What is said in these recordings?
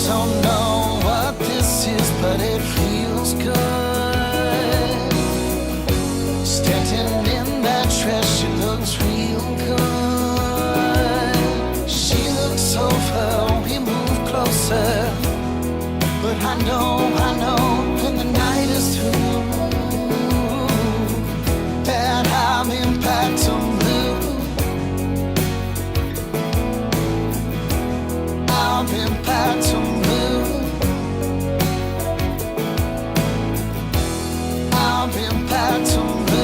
Don't know what this is, but it feels good. Standing in that dress, she looks real good. She looks over, we move closer. But I know, when the night is through, that I'm in Baton Blue. I'm in Baton Blue. I'm in Baton Blue.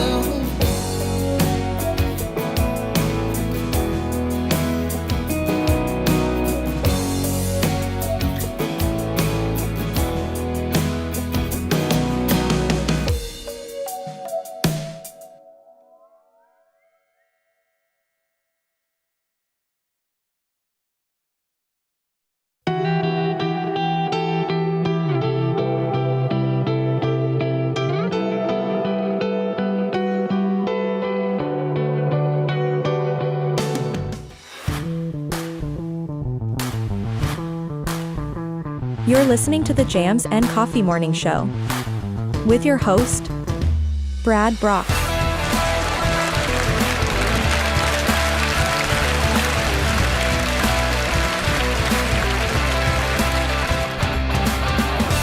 You're listening to the Jams and Coffee Morning Show with your host, Brad Brock.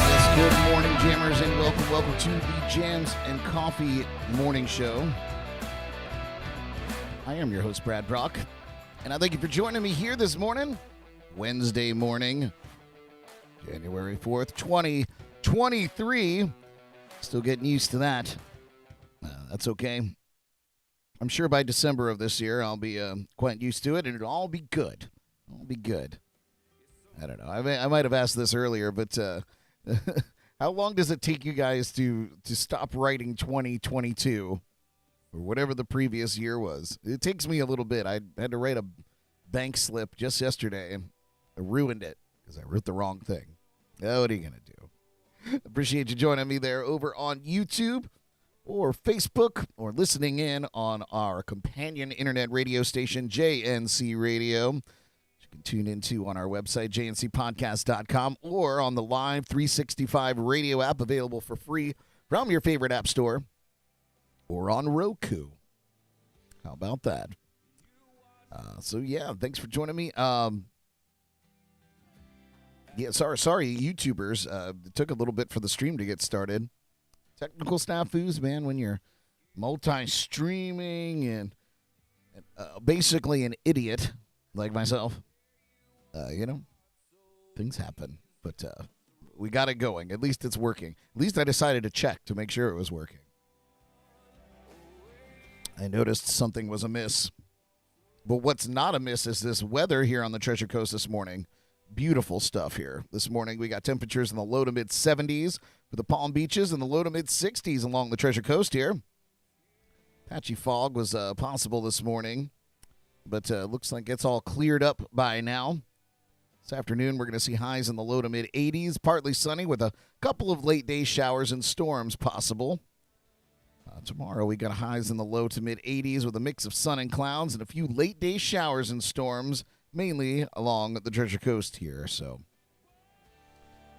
Yes, good morning, Jammers, and welcome to the Jams and Coffee Morning Show. I am your host, Brad Brock, and I thank you for joining me here this morning, Wednesday morning, January 4th, 2023. Still getting used to that. That's okay. I'm sure by December of this year, I'll be quite used to it, and it'll all be good. All be good. I don't know. I might have asked this earlier, but how long does it take you guys to stop writing 2022 or whatever the previous year was? It takes me a little bit. I had to write a bank slip just yesterday, and I ruined it because I wrote the wrong thing. Oh, what are you going to do? Appreciate you joining me there over on YouTube or Facebook or listening in on our companion internet radio station, JNC Radio. You can tune into on our website, jncpodcast.com, or on the Live365 Radio App, available for free from your favorite app store, or on Roku. How about that? So, yeah, thanks for joining me. Yeah, sorry, YouTubers. It took a little bit for the stream to get started. Technical snafus, man, when you're multi-streaming and basically an idiot like myself, things happen. But we got it going. At least it's working. At least I decided to check to make sure it was working. I noticed something was amiss. But what's not amiss is this weather here on the Treasure Coast this morning. Beautiful stuff here. This morning we got temperatures in the low to mid 70s for the Palm Beaches and the low to mid 60s along the Treasure Coast here. Patchy fog was possible this morning, but looks like it's all cleared up by now. This afternoon we're going to see highs in the low to mid 80s, partly sunny with a couple of late day showers and storms possible. Tomorrow we got highs in the low to mid 80s with a mix of sun and clouds and a few late day showers and storms, mainly along the Treasure Coast here. So,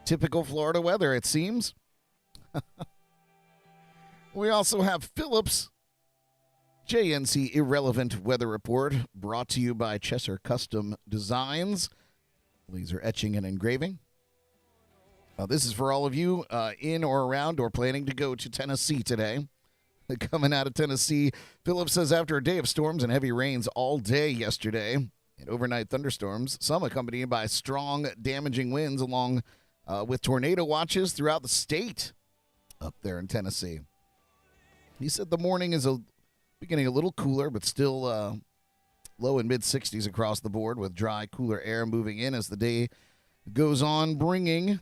typical Florida weather, it seems. We also have Phillips' JNC Irrelevant Weather Report, brought to you by Chesser Custom Designs, laser etching and engraving. This is for all of you in or around or planning to go to Tennessee today. Coming out of Tennessee, Phillips says after a day of storms and heavy rains all day yesterday, and overnight thunderstorms, some accompanied by strong, damaging winds along with tornado watches throughout the state up there in Tennessee. He said the morning is beginning a little cooler, but still low and mid-60s across the board with dry, cooler air moving in as the day goes on, bringing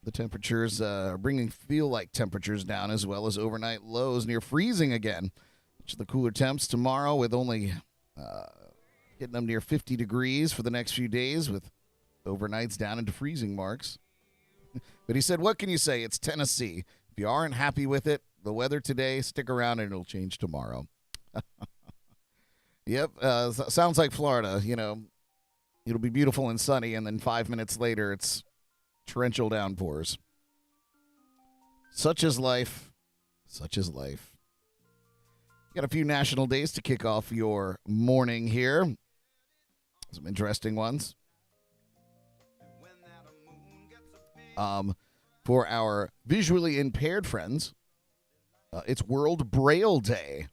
the temperatures, feel-like temperatures down, as well as overnight lows near freezing again. The cooler temps tomorrow with only hitting them near 50 degrees for the next few days with overnights down into freezing marks. But he said, what can you say? It's Tennessee. If you aren't happy with it, the weather today, stick around and it'll change tomorrow. Yep, sounds like Florida. You know, it'll be beautiful and sunny, and then 5 minutes later it's torrential downpours. Such is life. Such is life. Got a few national days to kick off your morning here. Some interesting ones. For our visually impaired friends, it's World Braille Day.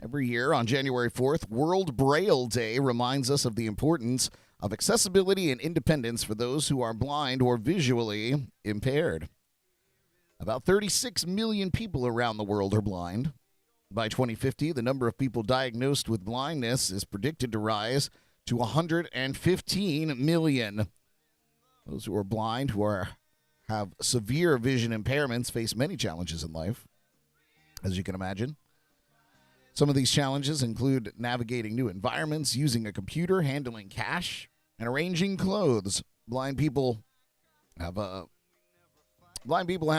Every year on January 4th, World Braille Day reminds us of the importance of accessibility and independence for those who are blind or visually impaired. About 36 million people around the world are blind. By 2050, the number of people diagnosed with blindness is predicted to rise to 115 million. Those who are blind, have severe vision impairments, face many challenges in life, as you can imagine. Some of these challenges include navigating new environments, using a computer, handling cash, and arranging clothes. Blind people have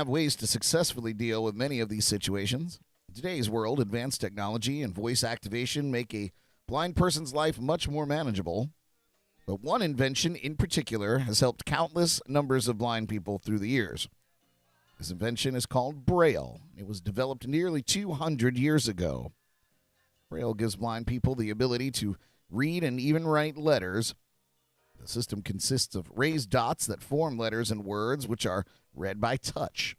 ways to successfully deal with many of these situations. In today's world, advanced technology and voice activation make a blind person's life much more manageable. But one invention in particular has helped countless numbers of blind people through the years. This invention is called Braille. It was developed nearly 200 years ago. Braille gives blind people the ability to read and even write letters. The system consists of raised dots that form letters and words which are read by touch.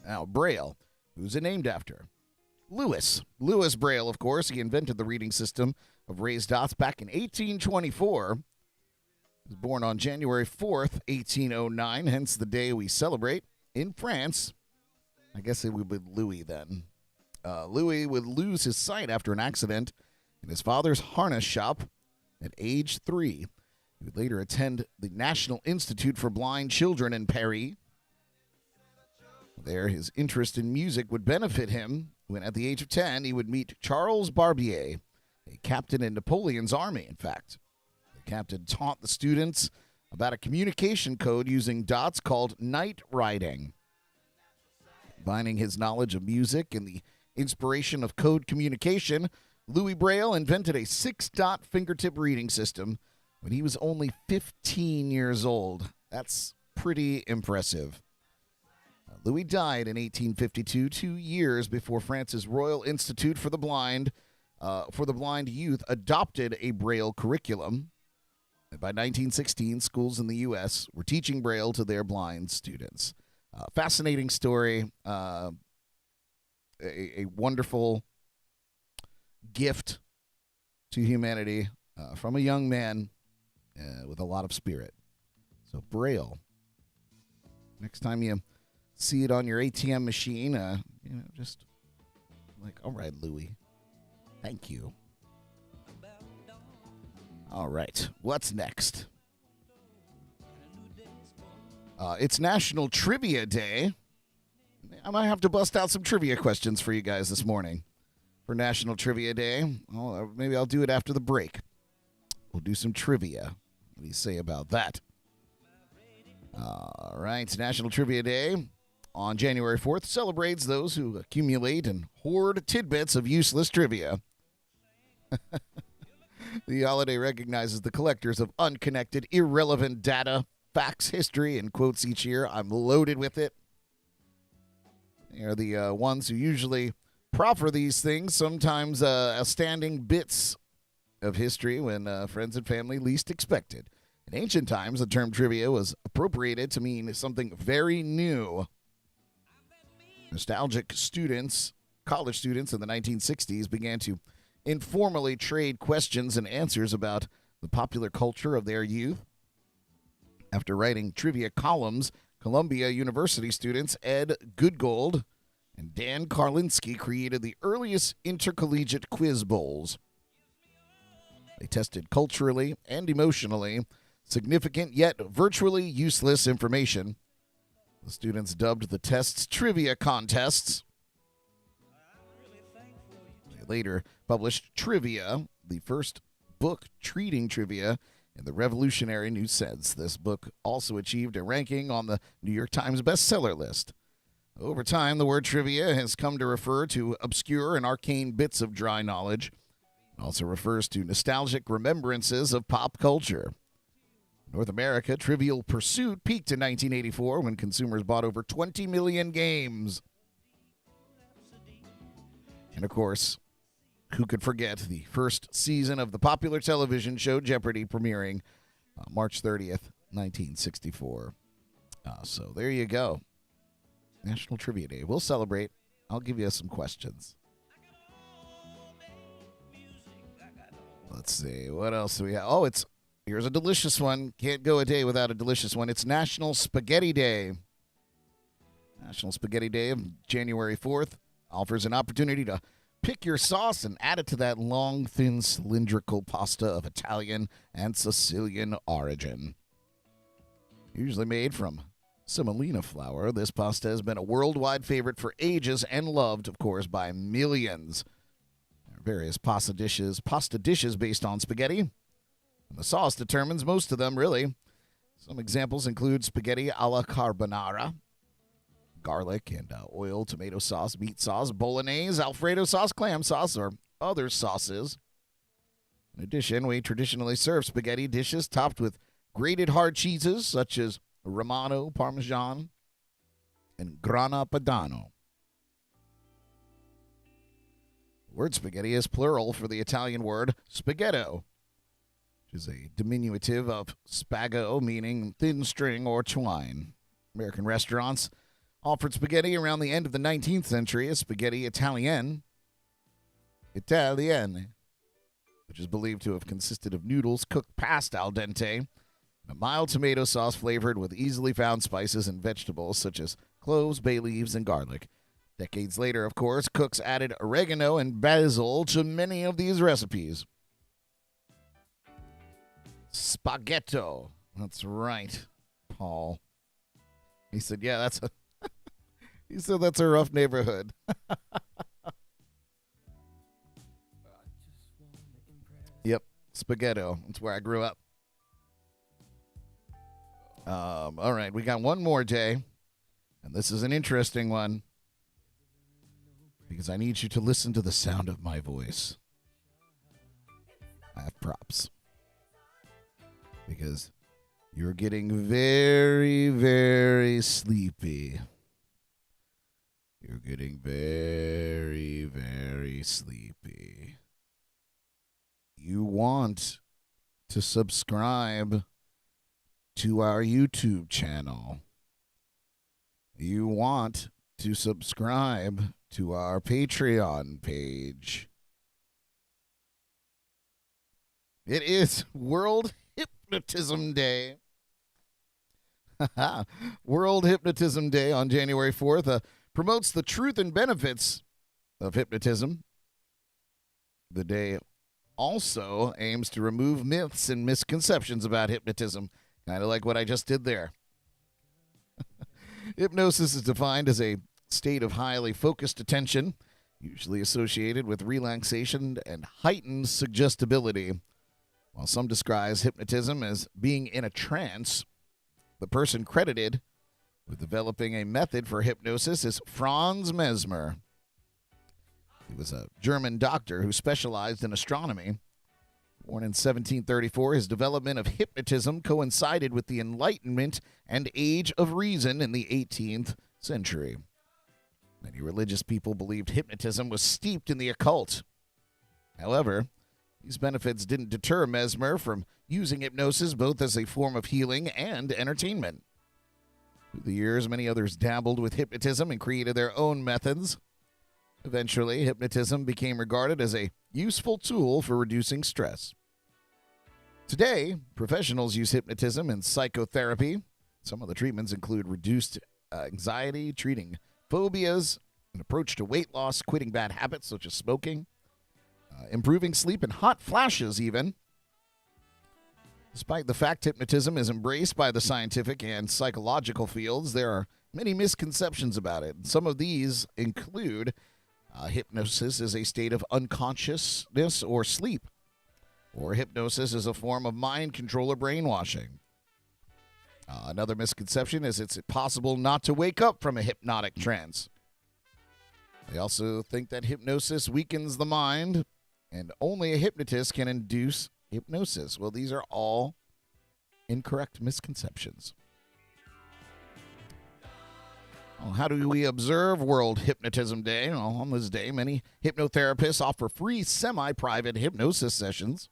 Now, Braille, who's it named after? Louis Braille, of course. He invented the reading system of raised dots back in 1824. He was born on January 4th, 1809, hence the day we celebrate in France. I guess it would be Louis then. Louis would lose his sight after an accident in his father's harness shop at age 3. He would later attend the National Institute for Blind Children in Paris. There, his interest in music would benefit him when, at the age of 10, he would meet Charles Barbier, a captain in Napoleon's army, in fact. The captain taught the students about a communication code using dots called night writing. Combining his knowledge of music and the inspiration of code communication, Louis Braille invented a 6-dot fingertip reading system when he was only 15 years old. That's pretty impressive. Louis died in 1852, 2 years before France's Royal Institute for the Blind Youth adopted a Braille curriculum. And by 1916, schools in the U.S. were teaching Braille to their blind students. Fascinating story. A wonderful gift to humanity from a young man with a lot of spirit. So Braille. Next time you see it on your ATM machine, just like, all right, Louis, thank you. All right, what's next? It's National Trivia Day. I might have to bust out some trivia questions for you guys this morning for National Trivia Day. Well, maybe I'll do it after the break. We'll do some trivia. What do you say about that? All right, National Trivia Day on January 4th celebrates those who accumulate and hoard tidbits of useless trivia. The holiday recognizes the collectors of unconnected, irrelevant data, facts, history, and quotes each year. I'm loaded with it. They are the ones who usually proffer these things, sometimes outstanding bits of history when friends and family least expected. In ancient times, the term trivia was appropriated to mean something very new. Nostalgic students, college students in the 1960s began to informally trade questions and answers about the popular culture of their youth. After writing trivia columns, Columbia University students Ed Goodgold and Dan Karlinski created the earliest intercollegiate quiz bowls. They tested culturally and emotionally significant yet virtually useless information. The students dubbed the tests trivia contests. They later published Trivia, the first book treating trivia in the revolutionary new sense. This book also achieved a ranking on the New York Times bestseller list. Over time, the word trivia has come to refer to obscure and arcane bits of dry knowledge. It also refers to nostalgic remembrances of pop culture. North America, Trivial Pursuit peaked in 1984 when consumers bought over 20 million games. And of course, who could forget the first season of the popular television show Jeopardy premiering March 30th, 1964. So there you go. National Trivia Day. We'll celebrate. I'll give you some questions. Let's see. What else do we have? Oh, here's a delicious one. Can't go a day without a delicious one. It's National Spaghetti Day. National Spaghetti Day of January 4th offers an opportunity to pick your sauce and add it to that long, thin, cylindrical pasta of Italian and Sicilian origin. Usually made from semolina flour, this pasta has been a worldwide favorite for ages and loved, of course, by millions. There are various pasta dishes based on spaghetti. And the sauce determines most of them, really. Some examples include spaghetti alla carbonara, garlic and oil, tomato sauce, meat sauce, bolognese, Alfredo sauce, clam sauce, or other sauces. In addition, we traditionally serve spaghetti dishes topped with grated hard cheeses such as Romano, Parmesan, and Grana Padano. The word spaghetti is plural for the Italian word spaghetto, which is a diminutive of spago, meaning thin string or twine. American restaurants offered spaghetti around the end of the 19th century as spaghetti Italienne, which is believed to have consisted of noodles cooked past al dente, a mild tomato sauce flavored with easily found spices and vegetables such as cloves, bay leaves, and garlic. Decades later, of course, cooks added oregano and basil to many of these recipes. Spaghetto. That's right, Paul. He said, yeah, that's a rough neighborhood. Yep, Spaghetto. That's where I grew up. All right, we got one more day, and this is an interesting one because I need you to listen to the sound of my voice. I have props because you're getting very, very sleepy. You're getting very, very sleepy. You want to subscribe to our YouTube channel. You want to subscribe to our Patreon page. It is World Hypnotism Day. World Hypnotism Day on January 4th promotes the truth and benefits of hypnotism. The day also aims to remove myths and misconceptions about hypnotism. Kind of like what I just did there. Hypnosis is defined as a state of highly focused attention, usually associated with relaxation and heightened suggestibility. While some describe hypnotism as being in a trance, the person credited with developing a method for hypnosis is Franz Mesmer. He was a German doctor who specialized in astronomy. Born in 1734, his development of hypnotism coincided with the Enlightenment and Age of Reason in the 18th century. Many religious people believed hypnotism was steeped in the occult. However, these benefits didn't deter Mesmer from using hypnosis both as a form of healing and entertainment. Through the years, many others dabbled with hypnotism and created their own methods. Eventually, hypnotism became regarded as a useful tool for reducing stress. Today, professionals use hypnotism in psychotherapy. Some of the treatments include reduced anxiety, treating phobias, an approach to weight loss, quitting bad habits such as smoking, improving sleep, and hot flashes even. Despite the fact hypnotism is embraced by the scientific and psychological fields, there are many misconceptions about it. Some of these include hypnosis is a state of unconsciousness or sleep, or hypnosis is a form of mind control or brainwashing. Another misconception is it's possible not to wake up from a hypnotic trance. They also think that hypnosis weakens the mind, and only a hypnotist can induce hypnosis. Well, these are all incorrect misconceptions. Well, how do we observe World Hypnotism Day? Well, on this day, many hypnotherapists offer free semi-private hypnosis sessions.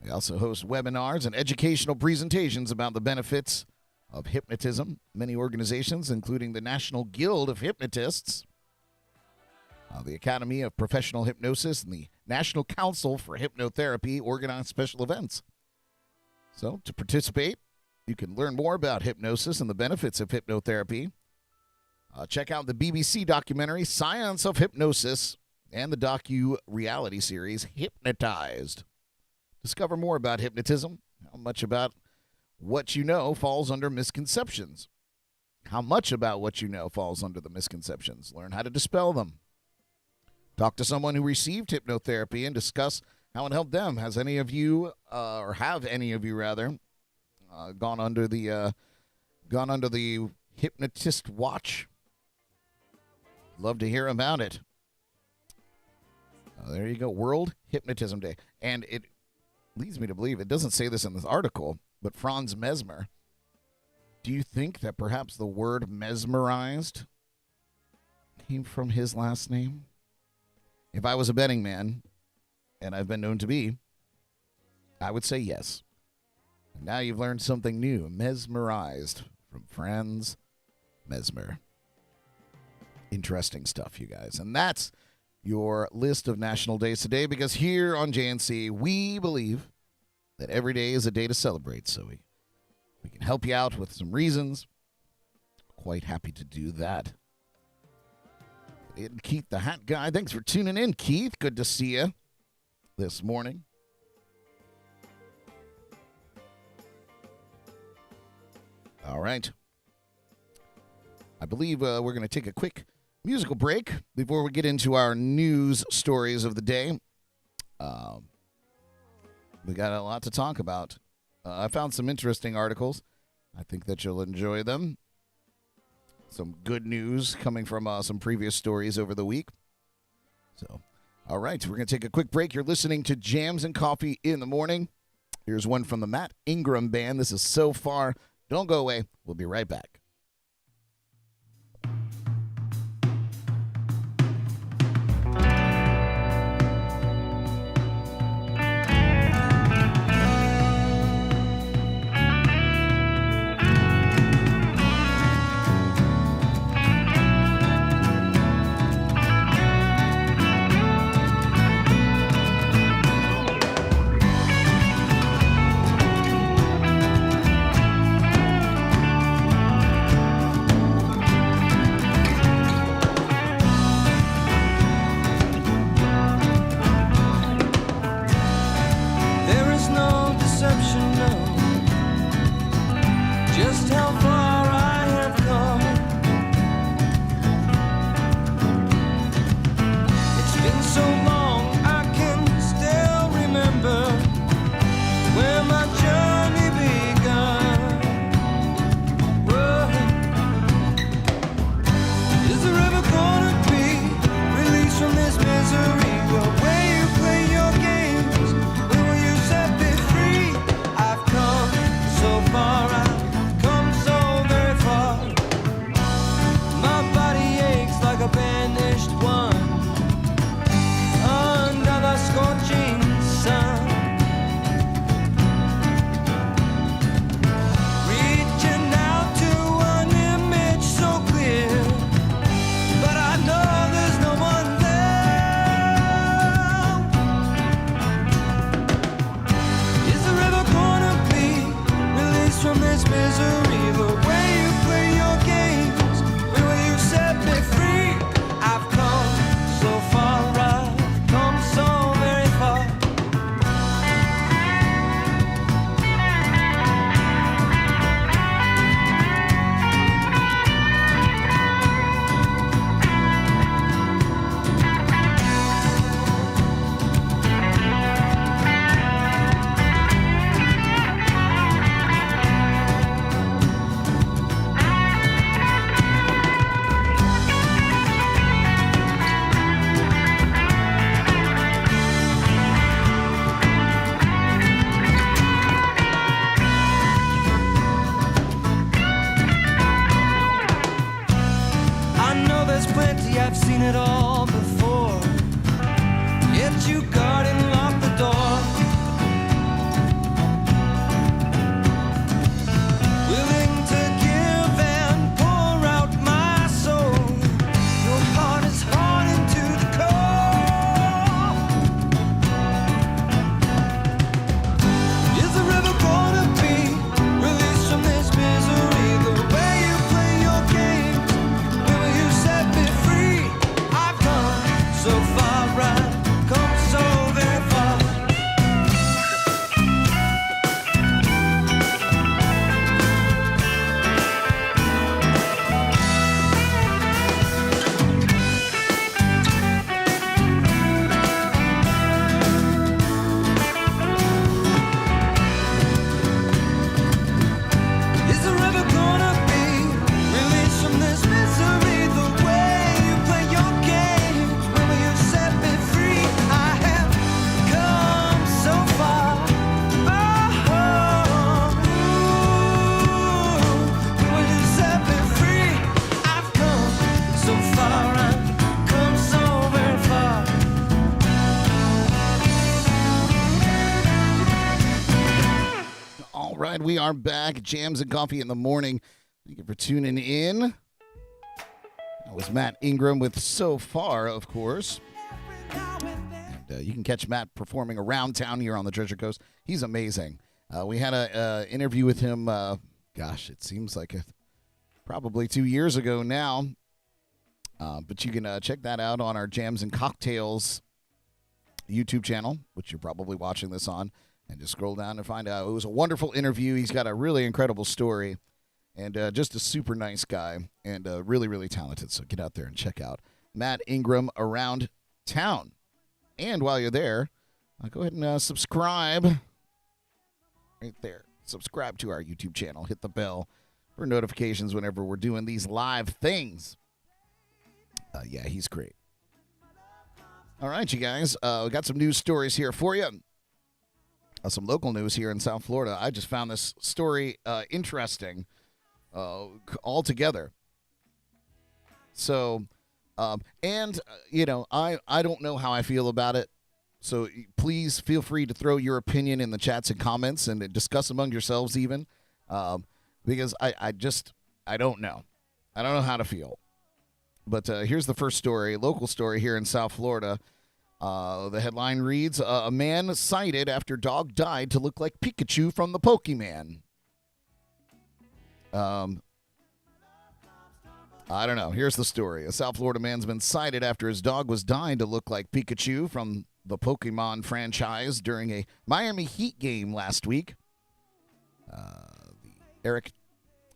They also host webinars and educational presentations about the benefits of hypnotism. Many organizations, including the National Guild of Hypnotists, the Academy of Professional Hypnosis, and the National Council for Hypnotherapy, organize special events. So, to participate, you can learn more about hypnosis and the benefits of hypnotherapy. Check out the BBC documentary Science of Hypnosis and the docu-reality series Hypnotized. Discover more about hypnotism, how much about what you know falls under misconceptions. How much about what you know falls under the misconceptions. Learn how to dispel them. Talk to someone who received hypnotherapy and discuss how it helped them. Has any of you, or have any of you rather, gone under the hypnotist watch? Love to hear about it. There you go, World Hypnotism Day. And it leads me to believe, it doesn't say this in this article, but Franz Mesmer, do you think that perhaps the word mesmerized came from his last name? If I was a betting man, and I've been known to be, I would say yes. And now you've learned something new, mesmerized, from Franz Mesmer. Interesting stuff, you guys. And that's your list of national days today, because here on JNC, we believe that every day is a day to celebrate. So we can help you out with some reasons. Quite happy to do that. And Keith the Hat Guy, thanks for tuning in, Keith. Good to see you this morning. All right. I believe we're going to take a quick musical break before we get into our news stories of the day. We got a lot to talk about. I found some interesting articles. I think that you'll enjoy them. Some good news coming from some previous stories over the week. So, all right, we're going to take a quick break. You're listening to Jams and Coffee in the Morning. Here's one from the Matt Ingram Band. This is So Far. Don't go away. We'll be right back. are back. Jams and Coffee in the Morning. Thank you for tuning in. That was Matt Ingram with So Far, of course. And you can catch Matt performing around town here on the Treasure Coast. He's amazing. We had an interview with him, it seems like probably 2 years ago now. But you can check that out on our Jams and Cocktails YouTube channel, which you're probably watching this on, and just scroll down and find out. It was a wonderful interview. He's got a really incredible story, and just a super nice guy, and really, really talented. So get out there and check out Matt Ingram Around Town. And while you're there, go ahead and subscribe right there. Subscribe to our YouTube channel. Hit the bell for notifications whenever we're doing these live things. Yeah, he's great. All right, you guys, we got some news stories here for you. Some local news here in South Florida. I just found this story interesting altogether. So, I don't know how I feel about it. So please feel free to throw your opinion in the chats and comments and discuss among yourselves even, because I don't know. I don't know how to feel. But here's the first story, local story here in South Florida. The headline reads, a man cited after dog died to look like Pikachu from the Pokemon. I don't know. Here's the story. A South Florida man's been cited after his dog was dying to look like Pikachu from the Pokemon franchise during a Miami Heat game last week.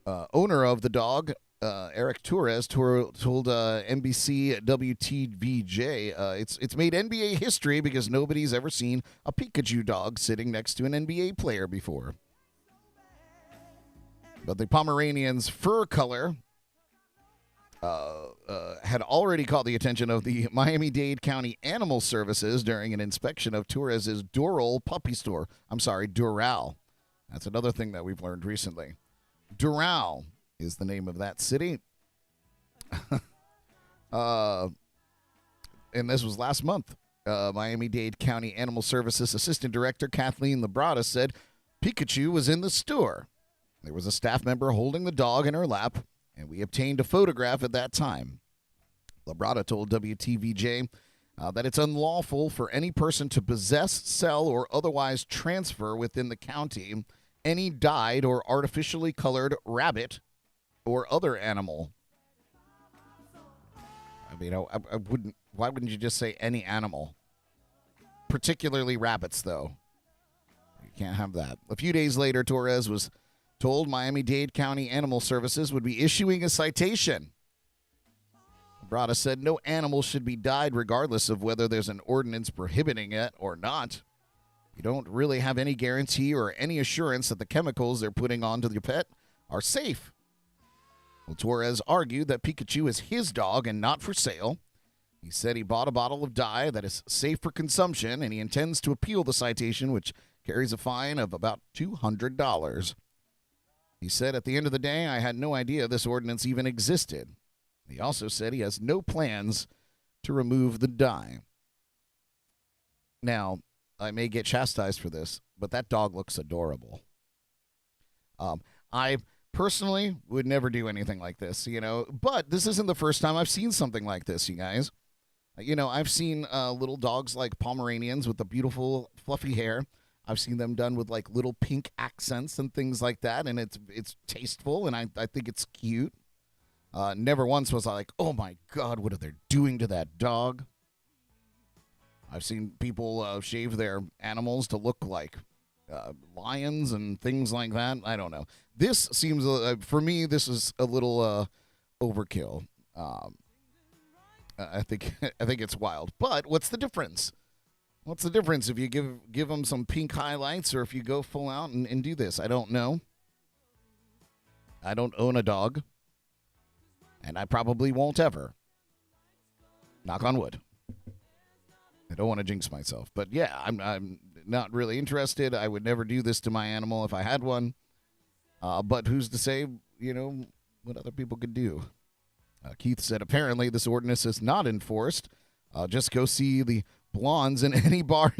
Owner of the dog, Eric Torres, told NBC WTVJ, it's made NBA history because nobody's ever seen a Pikachu dog sitting next to an NBA player before. But the Pomeranian's fur color had already caught the attention of the Miami-Dade County Animal Services during an inspection of Torres's Doral puppy store. I'm sorry, Doral. That's another thing that we've learned recently. Doral is the name of that city. And this was last month. Miami-Dade County Animal Services Assistant Director Kathleen Labrada said Pikachu was in the store. There was a staff member holding the dog in her lap, and we obtained a photograph at that time. Labrada told WTVJ that it's unlawful for any person to possess, sell, or otherwise transfer within the county any dyed or artificially colored rabbit or other animal. I mean, I wouldn't. Why wouldn't you just say any animal? Particularly rabbits, though. You can't have that. A few days later, Torres was told Miami-Dade County Animal Services would be issuing a citation. Brada said no animal should be dyed regardless of whether there's an ordinance prohibiting it or not. You don't really have any guarantee or any assurance that the chemicals they're putting onto your pet are safe. Well, Torres argued that Pikachu is his dog and not for sale. He said he bought a bottle of dye that is safe for consumption, and he intends to appeal the citation, which carries a fine of about $200. He said, at the end of the day, I had no idea this ordinance even existed. He also said he has no plans to remove the dye. Now, I may get chastised for this, but that dog looks adorable. I personally would never do anything like this, but this isn't the first time I've seen something like this, you guys. I've seen little dogs like Pomeranians with the beautiful fluffy hair. I've seen them done with like little pink accents and things like that, and it's tasteful, and I think it's cute. Never once was I like, oh my God, what are they doing to that dog? I've seen people shave their animals to look like lions and things like that. I don't know. This seems, for me, this is a little overkill. I think it's wild. But what's the difference? What's the difference if you give them some pink highlights or if you go full out and do this? I don't know. I don't own a dog. And I probably won't ever. Knock on wood. I don't want to jinx myself. But yeah, I'm not really interested. I would never do this to my animal if I had one. But who's to say, what other people could do? Keith said, apparently this ordinance is not enforced. Just go see the blondes in any bar.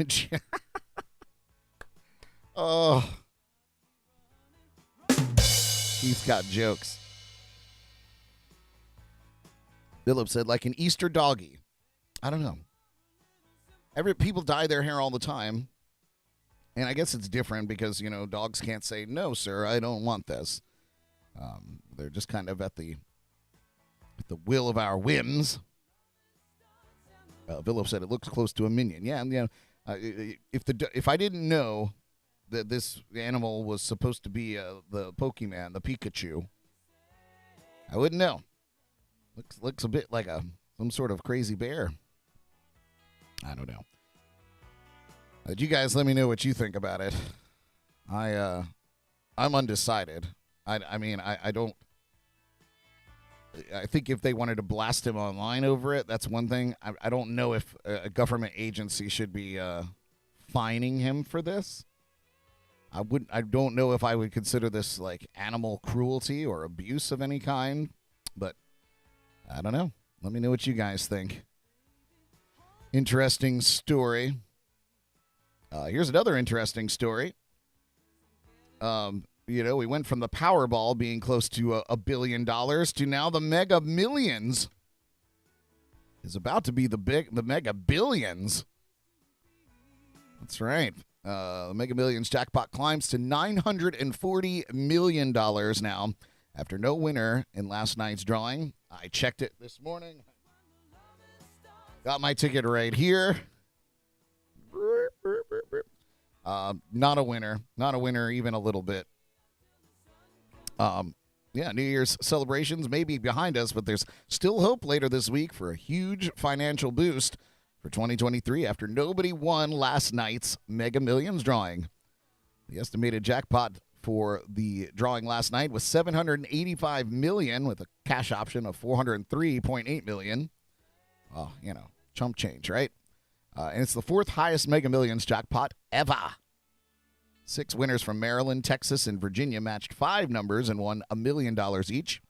Oh. Keith's got jokes. Philip said, like an Easter doggy. I don't know. People dye their hair all the time. And I guess it's different because, dogs can't say, no, sir, I don't want this. They're just kind of at the will of our whims. Philip said it looks close to a minion. Yeah, if I didn't know that this animal was supposed to be the Pokemon, the Pikachu, I wouldn't know. Looks a bit like some sort of crazy bear. I don't know. You guys let me know what you think about it. I'm undecided. I don't. I think if they wanted to blast him online over it, that's one thing. I don't know if a government agency should be fining him for this. I don't know if I would consider this like animal cruelty or abuse of any kind, but I don't know. Let me know what you guys think. Interesting story. Here's another interesting story. We went from the Powerball being close to $1 billion to now the Mega Millions is about to be the Mega Billions. That's right. The Mega Millions jackpot climbs to $940 million now after no winner in last night's drawing. I checked it this morning. Got my ticket right here. Not a winner. Not a winner even a little bit. New Year's celebrations may be behind us, but there's still hope later this week for a huge financial boost for 2023 after nobody won last night's Mega Millions drawing. The estimated jackpot for the drawing last night was $785 million with a cash option of $403.8 million. Chump change, right? And it's the fourth highest Mega Millions jackpot ever. 6 winners from Maryland, Texas, and Virginia matched 5 numbers and won $1 million each.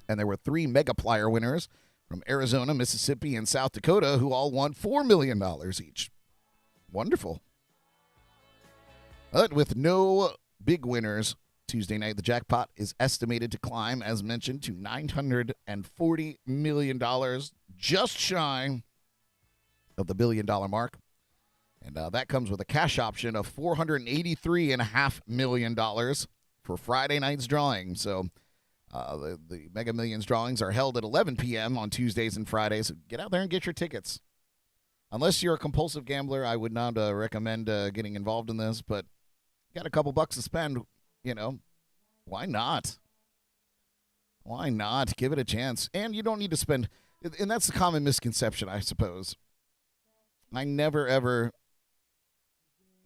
And there were 3 Megaplier winners from Arizona, Mississippi, and South Dakota who all won $4 million each. Wonderful. But with no big winners Tuesday night, the jackpot is estimated to climb, as mentioned, to $940 million, just shy of the $1 billion mark. And that comes with a cash option of $483.5 million for Friday night's drawing. So the Mega Millions drawings are held at 11 p.m. on Tuesdays and Fridays. So get out there and get your tickets. Unless you're a compulsive gambler, I would not recommend getting involved in this. But you got a couple bucks to spend, why not? Why not? Give it a chance. And you don't need to spend, and that's the common misconception, I suppose. I never, ever...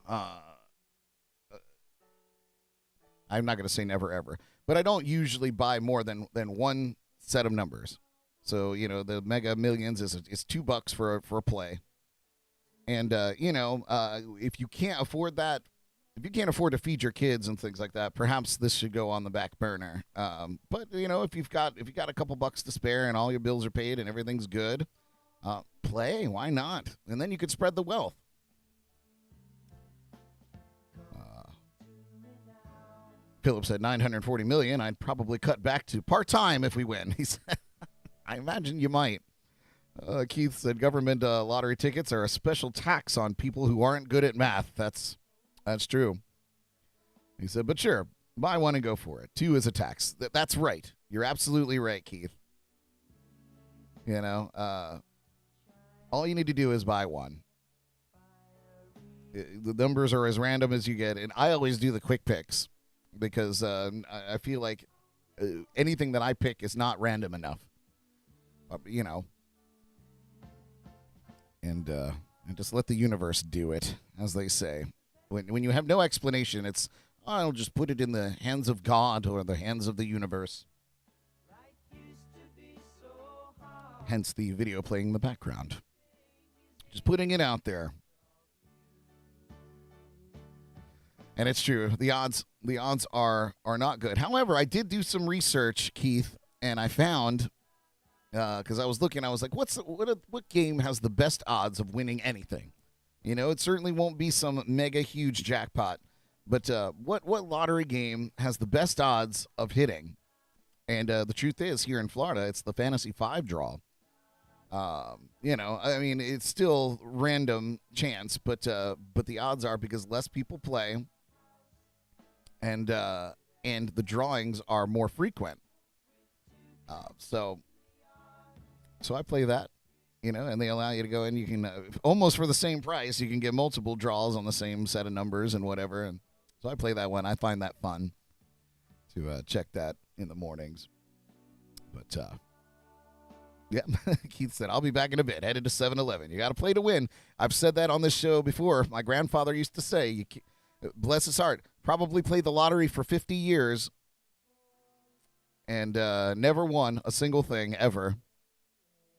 I'm not going to say never ever, but I don't usually buy more than one set of numbers. So, the Mega Millions is $2 for a play. And, if you can't afford that, if you can't afford to feed your kids and things like that, perhaps this should go on the back burner. But, if you've got a couple bucks to spare and all your bills are paid and everything's good, play. Why not? And then you could spread the wealth. Philip said $940 million. I'd probably cut back to part-time if we win. He said, I imagine you might. Keith said government lottery tickets are a special tax on people who aren't good at math. That's true. He said, but sure, buy one and go for it. 2 is a tax. That's right. You're absolutely right, Keith. All you need to do is buy one. The numbers are as random as you get, and I always do the quick picks. Because I feel like anything that I pick is not random enough, and just let the universe do it, as they say. When you have no explanation, it's, I'll just put it in the hands of God or the hands of the universe. Hence the video playing in the background. Just putting it out there. And it's true. The odds are not good. However, I did do some research, Keith, and I found, because I was looking, I was like, what game has the best odds of winning anything? It certainly won't be some mega huge jackpot. But what lottery game has the best odds of hitting? And the truth is, here in Florida, it's the Fantasy 5 draw. I mean, it's still random chance, but the odds are because less people play, and the drawings are more frequent. So I play that, and they allow you to go in. You can almost for the same price, you can get multiple draws on the same set of numbers and whatever. And so I play that one. I find that fun to check that in the mornings. But yeah, Keith said, I'll be back in a bit, headed to 7-Eleven. You got to play to win. I've said that on this show before. My grandfather used to say, bless his heart, probably played the lottery for 50 years and never won a single thing ever.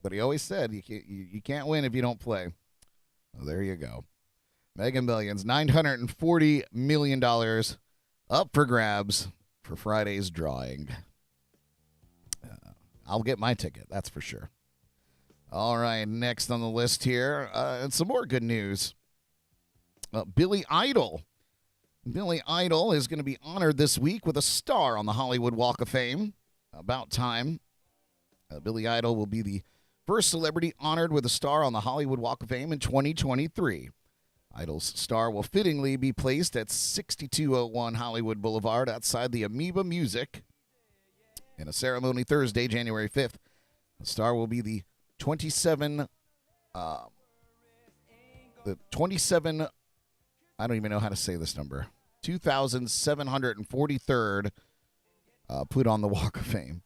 But he always said, you can't win if you don't play. Well, there you go. Mega Millions, $940 million up for grabs for Friday's drawing. I'll get my ticket, that's for sure. All right, next on the list here, and some more good news. Billy Idol. Billy Idol is going to be honored this week with a star on the Hollywood Walk of Fame. About time. Billy Idol will be the first celebrity honored with a star on the Hollywood Walk of Fame in 2023. Idol's star will fittingly be placed at 6201 Hollywood Boulevard outside the Amoeba Music. In a ceremony Thursday, January 5th, the star will be the 27, I don't even know how to say this number, 2,743rd put on the Walk of Fame.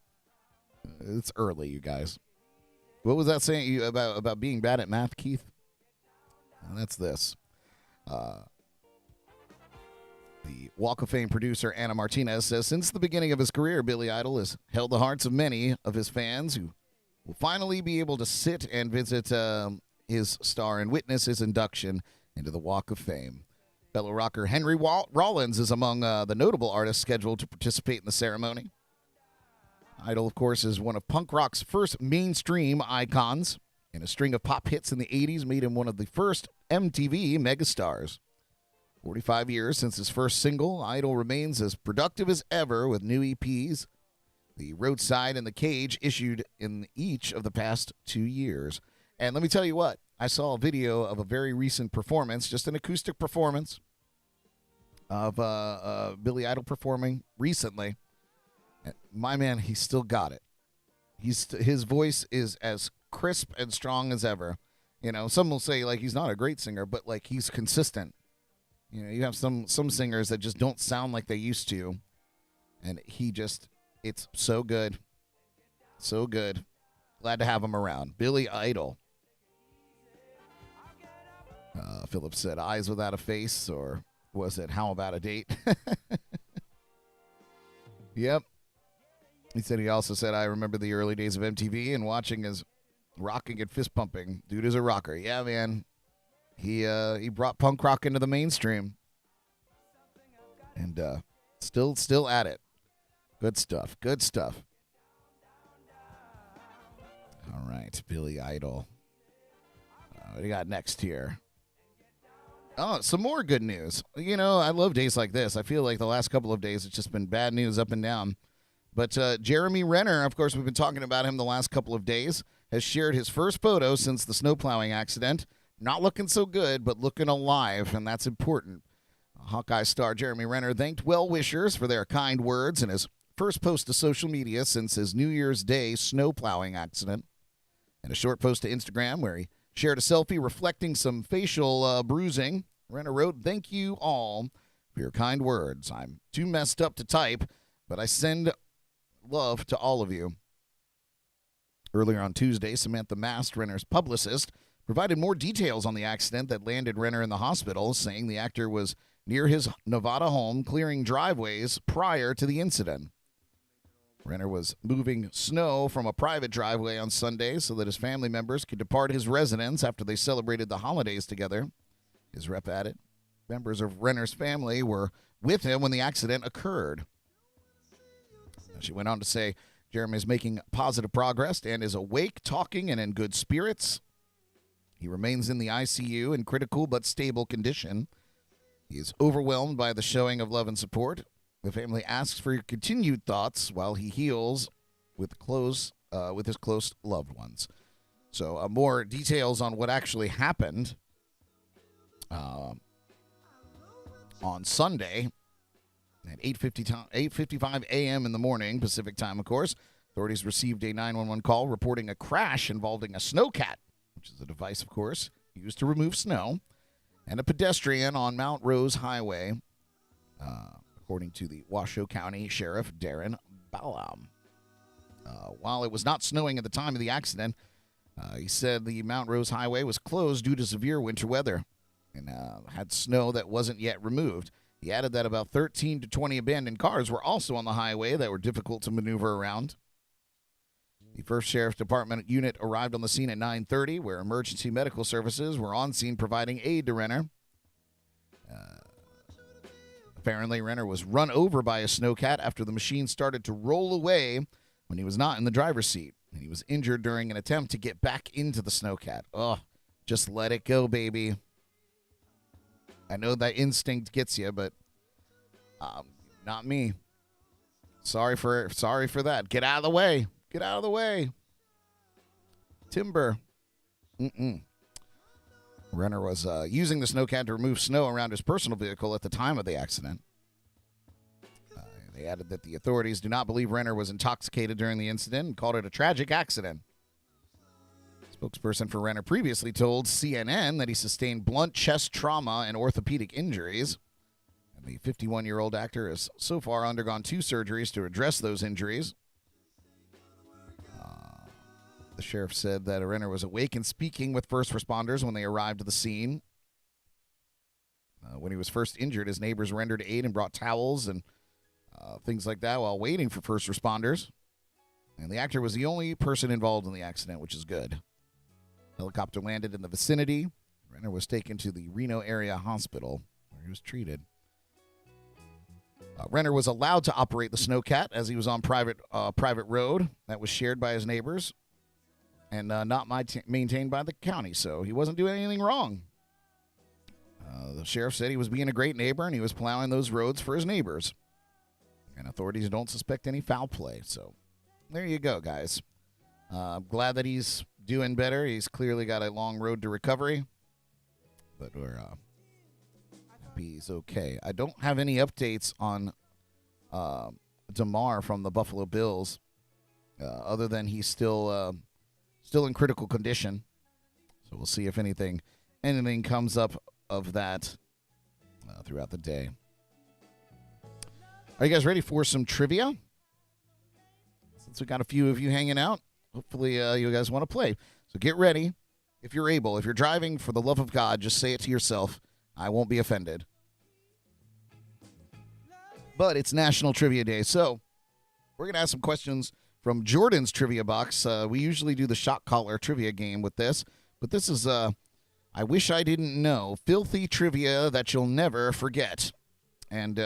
It's early, you guys. What was that saying about being bad at math, Keith? And that's this. The Walk of Fame producer, Anna Martinez, says, since the beginning of his career, Billy Idol has held the hearts of many of his fans who will finally be able to sit and visit his star and witness his induction into the Walk of Fame. Fellow rocker Henry Rollins is among the notable artists scheduled to participate in the ceremony. Idol, of course, is one of punk rock's first mainstream icons, and a string of pop hits in the 80s made him one of the first MTV megastars. 45 years since his first single, Idol remains as productive as ever with new EPs. The Roadside and The Cage issued in each of the past 2 years. And let me tell you what, I saw a video of a very recent performance, just an acoustic performance of Billy Idol performing recently. My man, he's still got it. His voice is as crisp and strong as ever. Some will say, like, he's not a great singer, but, like, he's consistent. You have some singers that just don't sound like they used to. And it's so good. So good. Glad to have him around. Billy Idol. Philip said, eyes without a face, or was it how about a date? Yep. He said, he also said, I remember the early days of MTV and watching his rocking and fist pumping. Dude is a rocker. Yeah, man. He brought punk rock into the mainstream, and still at it. Good stuff. Good stuff. All right, Billy Idol. What do you got next here? Oh, some more good news. I love days like this. I feel like the last couple of days it's just been bad news up and down. But Jeremy Renner, of course, we've been talking about him the last couple of days, has shared his first photo since the snowplowing accident. Not looking so good, but looking alive, and that's important. Hawkeye star Jeremy Renner thanked well-wishers for their kind words in his first post to social media since his New Year's Day snowplowing accident. In a short post to Instagram where he shared a selfie reflecting some facial bruising, Renner wrote, thank you all for your kind words. I'm too messed up to type, but I send love to all of you. Earlier on Tuesday, Samantha Mast, Renner's publicist, provided more details on the accident that landed Renner in the hospital, saying the actor was near his Nevada home clearing driveways prior to the incident. Renner was moving snow from a private driveway on Sunday so that his family members could depart his residence after they celebrated the holidays together. His rep added, members of Renner's family were with him when the accident occurred. She went on to say, Jeremy is making positive progress and is awake, talking, and in good spirits. He remains in the ICU in critical but stable condition. He is overwhelmed by the showing of love and support. The family asks for your continued thoughts while he heals with his close loved ones. So more details on what actually happened on Sunday at 8:55 a.m. in the morning, Pacific time, of course. Authorities received a 911 call reporting a crash involving a snowcat, which is a device, of course, used to remove snow, and a pedestrian on Mount Rose Highway, according to the Washoe County Sheriff Darren Balam. While it was not snowing at the time of the accident, he said the Mount Rose Highway was closed due to severe winter weather and had snow that wasn't yet removed. He added that about 13 to 20 abandoned cars were also on the highway that were difficult to maneuver around. The 1st Sheriff's Department unit arrived on the scene at 9:30, where emergency medical services were on scene providing aid to Renner. Apparently, Renner was run over by a snowcat after the machine started to roll away when he was not in the driver's seat, and he was injured during an attempt to get back into the snowcat. Oh, just let it go, baby. I know that instinct gets you, but not me. Sorry for that. Get out of the way. Get out of the way. Timber. Renner was using the snowcat to remove snow around his personal vehicle at the time of the accident. They added that the authorities do not believe Renner was intoxicated during the incident and called it a tragic accident. Spokesperson for Renner previously told CNN that he sustained blunt chest trauma and orthopedic injuries. And the 51-year-old actor has so far undergone 2 surgeries to address those injuries. The sheriff said that Renner was awake and speaking with first responders when they arrived at the scene. When he was first injured, his neighbors rendered aid and brought towels and things like that while waiting for first responders. And the actor was the only person involved in the accident, which is good. Helicopter landed in the vicinity. Renner was taken to the Reno area hospital where he was treated. Renner was allowed to operate the snowcat as he was on private road that was shared by his neighbors and not maintained by the county, so he wasn't doing anything wrong. The sheriff said he was being a great neighbor and he was plowing those roads for his neighbors. And authorities don't suspect any foul play. So there you go, guys. I'm glad that he's doing better. He's clearly got a long road to recovery. But we're happy he's okay. I don't have any updates on DeMar from the Buffalo Bills other than he's still in critical condition. So we'll see if anything comes up of that throughout the day. Are you guys ready for some trivia? Since we got a few of you hanging out, hopefully you guys want to play. So get ready. If you're able, if you're driving, for the love of God, just say it to yourself. I won't be offended. But it's National Trivia Day, so we're going to ask some questions from Jordan's Trivia Box. We usually do the shot caller trivia game with this, but this is, I wish I didn't know, filthy trivia that you'll never forget. And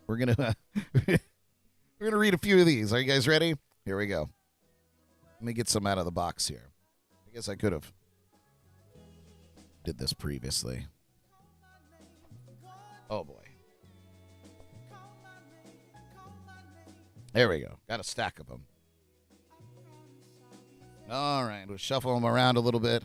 we're going to read a few of these. Are you guys ready? Here we go. Let me get some out of the box here. I guess I could have did this previously. Oh, boy. There we go. Got a stack of them. All right. We'll shuffle them around a little bit.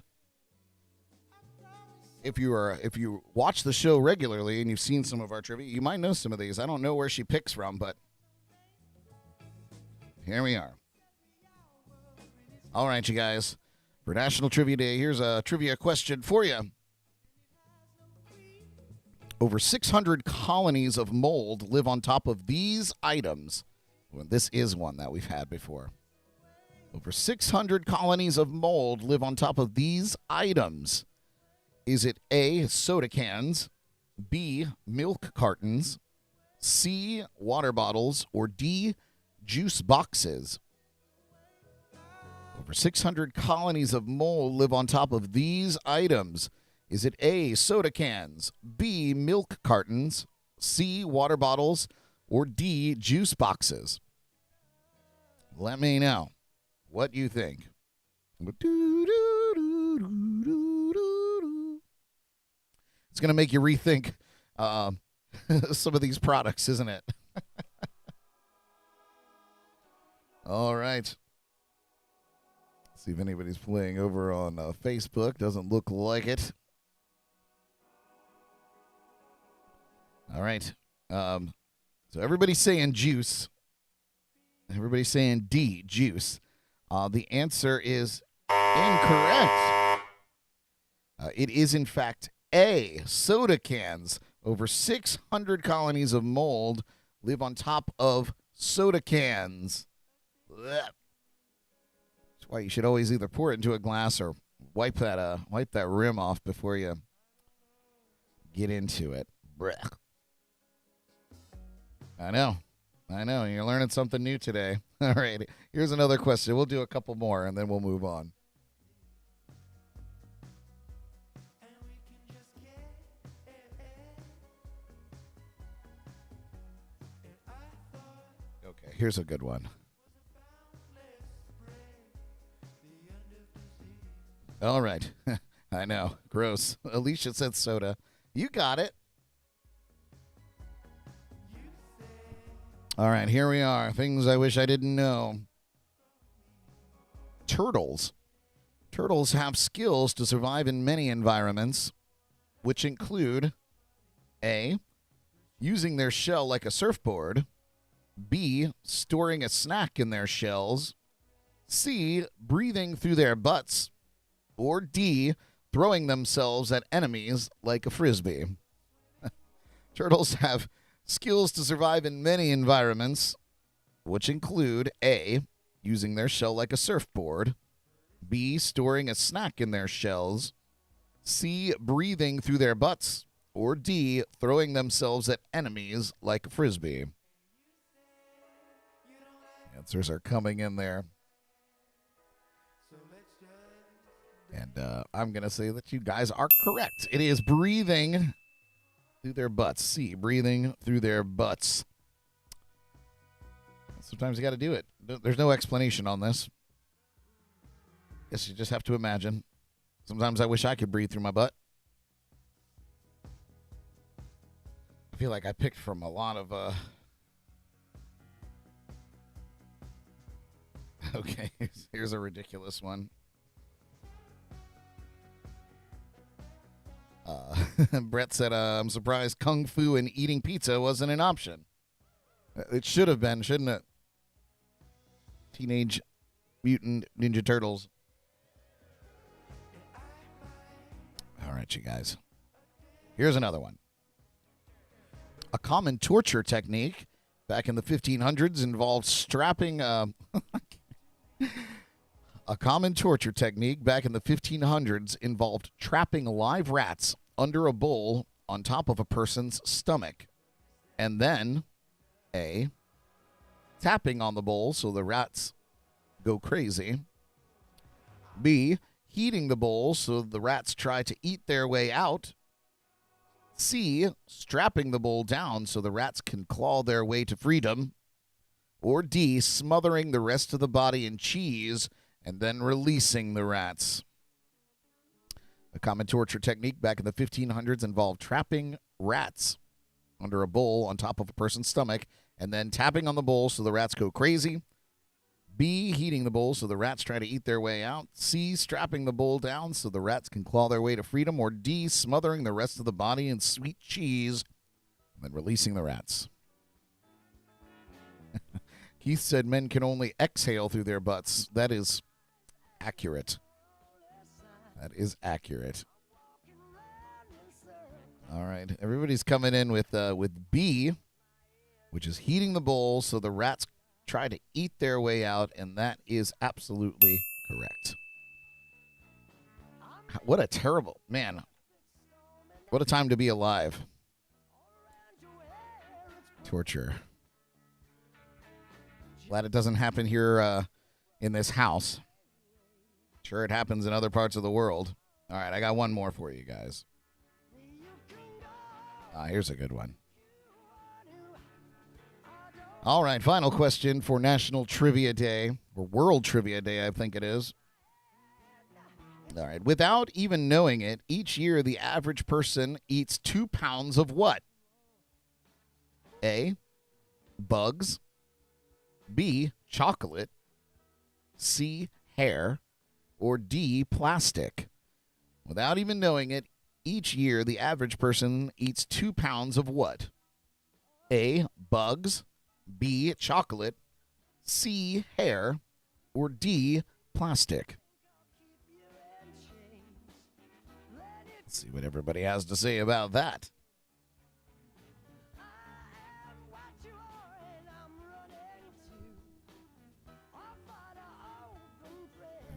If you watch the show regularly and you've seen some of our trivia, you might know some of these. I don't know where she picks from, but here we are. All right, you guys. For National Trivia Day, here's a trivia question for you. Over 600 colonies of mold live on top of these items. Well, this is one that we've had before. Over 600 colonies of mold live on top of these items. Is it A, soda cans, B, milk cartons, C, water bottles, or D, juice boxes? Over 600 colonies of mold live on top of these items. Is it A, soda cans, B, milk cartons, C, water bottles, or D, juice boxes? Let me know what you think. It's going to make you rethink some of these products, isn't it? All right. See if anybody's playing over on Facebook. Doesn't look like it. All right. So everybody's saying juice. Everybody's saying D, juice. The answer is incorrect. It is, in fact, A, soda cans. Over 600 colonies of mold live on top of soda cans. Blech. That's why you should always either pour it into a glass or wipe that rim off before you get into it. Blech. I know. You're learning something new today. All right. Here's another question. We'll do a couple more, and then we'll move on. Okay, here's a good one. All right. I know. Gross. Alicia said soda. You got it. All right, here we are. Things I wish I didn't know. Turtles. Turtles have skills to survive in many environments, which include A, using their shell like a surfboard, B, storing a snack in their shells, C, breathing through their butts, or D, throwing themselves at enemies like a frisbee. Turtles have skills to survive in many environments, which include A, using their shell like a surfboard, B, storing a snack in their shells, C, breathing through their butts, or D, throwing themselves at enemies like a frisbee. Answers are coming in there. And I'm going to say that you guys are correct. It is breathing through their butts. C, breathing through their butts. Sometimes you got to do it. There's no explanation on this. Guess you just have to imagine. Sometimes I wish I could breathe through my butt. I feel like I picked from a lot of... Okay, here's a ridiculous one. Brett said, I'm surprised Kung Fu and eating pizza wasn't an option. It should have been, shouldn't it? Teenage Mutant Ninja Turtles. All right, you guys. Here's another one. A common torture technique back in the 1500s involved strapping... A common torture technique back in the 1500s involved trapping live rats under a bowl on top of a person's stomach, and then A, tapping on the bowl so the rats go crazy, B, heating the bowl so the rats try to eat their way out, C, strapping the bowl down so the rats can claw their way to freedom, or D, smothering the rest of the body in cheese and then releasing the rats. A common torture technique back in the 1500s involved trapping rats under a bowl on top of a person's stomach and then tapping on the bowl so the rats go crazy. B, heating the bowl so the rats try to eat their way out. C, strapping the bowl down so the rats can claw their way to freedom. Or D, smothering the rest of the body in sweet cheese and then releasing the rats. Keith said men can only exhale through their butts. That is accurate. That is accurate. All right. Everybody's coming in with B, which is heating the bowl so the rats try to eat their way out, and that is absolutely correct. What a terrible, man. What a time to be alive. Torture. Glad it doesn't happen here in this house. Sure, it happens in other parts of the world. All right, I got one more for you guys. Here's a good one. All right, final question for National Trivia Day, or World Trivia Day, I think it is. All right. Without even knowing it, each year the average person eats 2 pounds of what? A, bugs. B, chocolate. C, hair. Or D, plastic. Without even knowing it, each year the average person eats 2 pounds of what? A, bugs. B, chocolate. C, hair. Or D, plastic. Let's see what everybody has to say about that.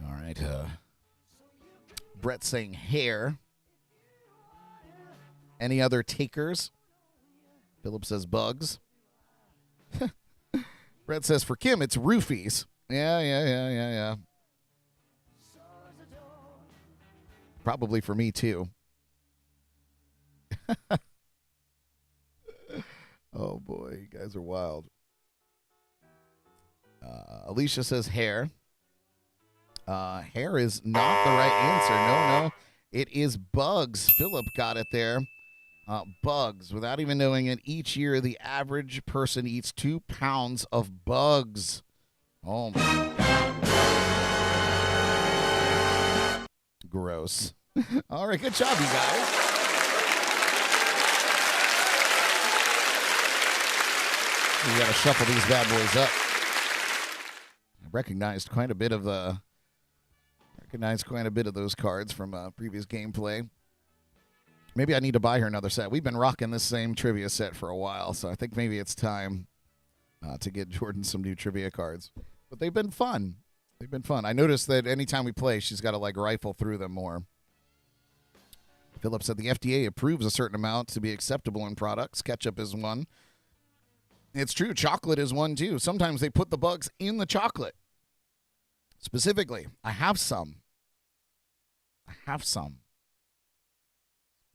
All right. Brett saying hair. Any other takers? Philip says bugs. Brett says for Kim, it's roofies. Yeah. Probably for me, too. Oh, boy. You guys are wild. Alicia says hair. Hair is not the right answer. No. It is bugs. Philip got it there. Bugs. Without even knowing it, each year the average person eats 2 pounds of bugs. Oh, my God. Gross. All right, good job, you guys. We got to shuffle these bad boys up. I recognized quite a bit of those cards from previous gameplay. Maybe I need to buy her another set. We've been rocking this same trivia set for a while, so I think maybe it's time to get Jordan some new trivia cards. But they've been fun. I noticed that anytime we play, she's got to rifle through them more. Philip said the FDA approves a certain amount to be acceptable in products. Ketchup is one. It's true. Chocolate is one, too. Sometimes they put the bugs in the chocolate. Specifically, I have some.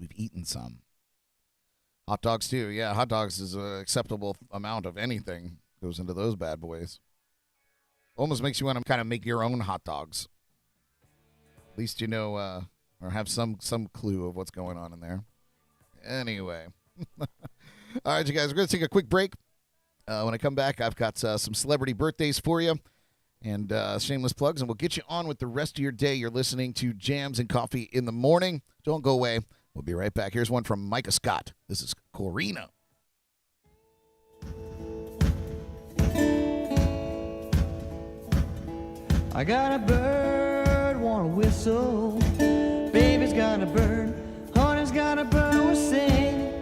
We've eaten some. Hot dogs, too. Yeah, hot dogs is an acceptable amount of anything goes into those bad boys. Almost makes you want to kind of make your own hot dogs. At least you know, or have some clue of what's going on in there. Anyway. All right, you guys, we're going to take a quick break. When I come back, I've got some celebrity birthdays for you and shameless plugs, and we'll get you on with the rest of your day. You're listening to Jams and Coffee in the Morning. Don't go away. We'll be right back. Here's one from Micah Scott. This is Corina. I got a bird, wanna whistle. Baby's got a bird, honey's got a bird, we'll sing.